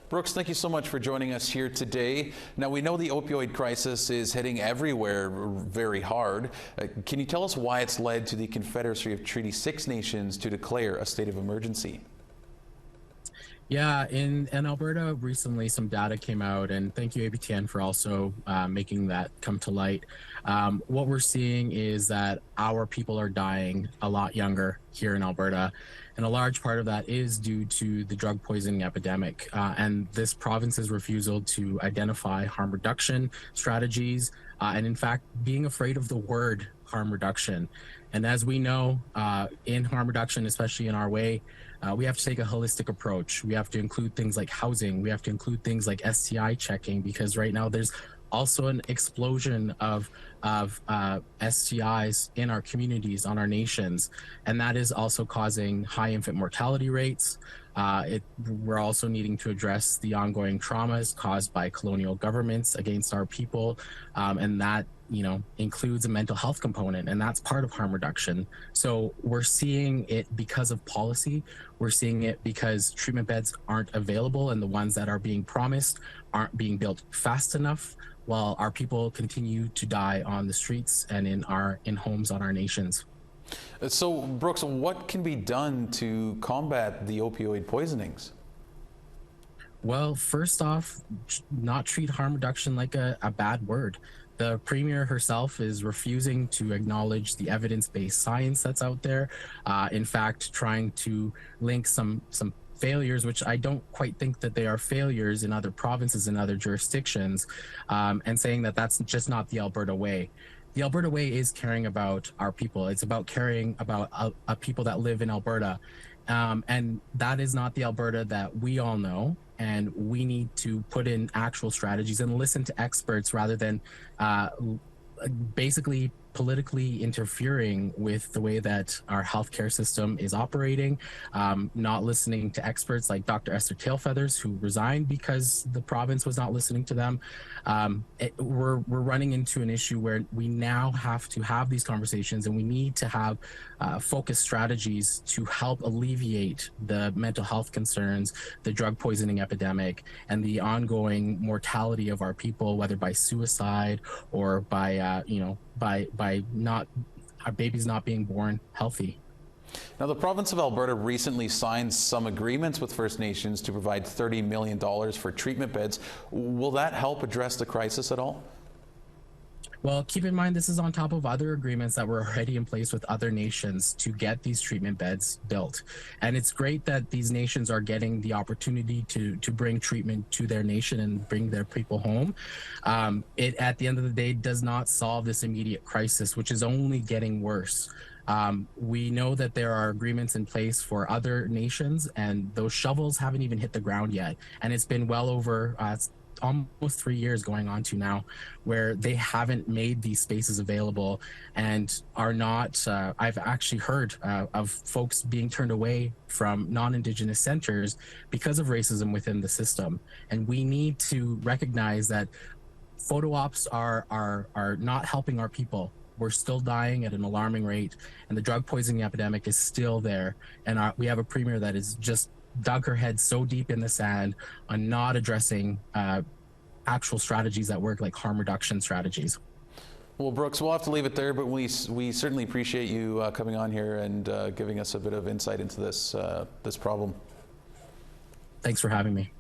Brooks, thank you so much for joining us here today. Now, we know the opioid crisis is hitting everywhere very hard. Can you tell us why it's led to the Confederacy of Treaty Nations to declare a state of emergency? Yeah, in Alberta recently some data came out, and thank you APTN for also making that come to light. What we're seeing is that our people are dying a lot younger here in Alberta, and a large part of that is due to the drug poisoning epidemic and this province's refusal to identify harm reduction strategies and in fact being afraid of the word harm reduction. And as we know, in harm reduction, especially in our way, we have to take a holistic approach. We have to include things like housing. We have to include things like STI checking, because right now there's also an explosion of STIs in our communities, on our nations, and that is also causing high infant mortality rates. We're also needing to address the ongoing traumas caused by colonial governments against our people, and that includes a mental health component, and that's part of harm reduction. So we're seeing it because of policy. We're seeing it because treatment beds aren't available, and the ones that are being promised aren't being built fast enough, while our people continue to die on the streets and in homes on our nations. So, Brooks, what can be done to combat the opioid poisonings? Well, first off, not treat harm reduction like a bad word. The Premier herself is refusing to acknowledge the evidence-based science that's out there. In fact, trying to link some failures, which I don't quite think that they are failures in other provinces and other jurisdictions, and saying that that's just not the Alberta way. The Alberta way is caring about our people. It's about caring about people that live in Alberta. And that is not the Alberta that we all know. And we need to put in actual strategies and listen to experts rather than basically politically interfering with the way that our healthcare system is operating, not listening to experts like Dr. Esther Tailfeathers, who resigned because the province was not listening to them. We're running into an issue where we now have to have these conversations, and we need to have focused strategies to help alleviate the mental health concerns, the drug poisoning epidemic, and the ongoing mortality of our people, whether by suicide or by by not our babies not being born healthy. Now, the province of Alberta recently signed some agreements with First Nations to provide $30 million for treatment beds. Will that help address the crisis at all? Well, keep in mind, this is on top of other agreements that were already in place with other nations to get these treatment beds built. And it's great that these nations are getting the opportunity to bring treatment to their nation and bring their people home. It, at the end of the day, does not solve this immediate crisis, which is only getting worse. We know that there are agreements in place for other nations, and those shovels haven't even hit the ground yet. And it's been well over almost 3 years going on to now, where they haven't made these spaces available and are not, I've actually heard of folks being turned away from non-Indigenous centers because of racism within the system. And we need to recognize that photo ops are not helping our people. We're still dying at an alarming rate, and the drug poisoning epidemic is still there. And we have a premier that is just dug her head so deep in the sand on not addressing actual strategies that work, like harm reduction strategies. Well, Brooks, we'll have to leave it there, but we certainly appreciate you coming on here and giving us a bit of insight into this problem. Thanks for having me.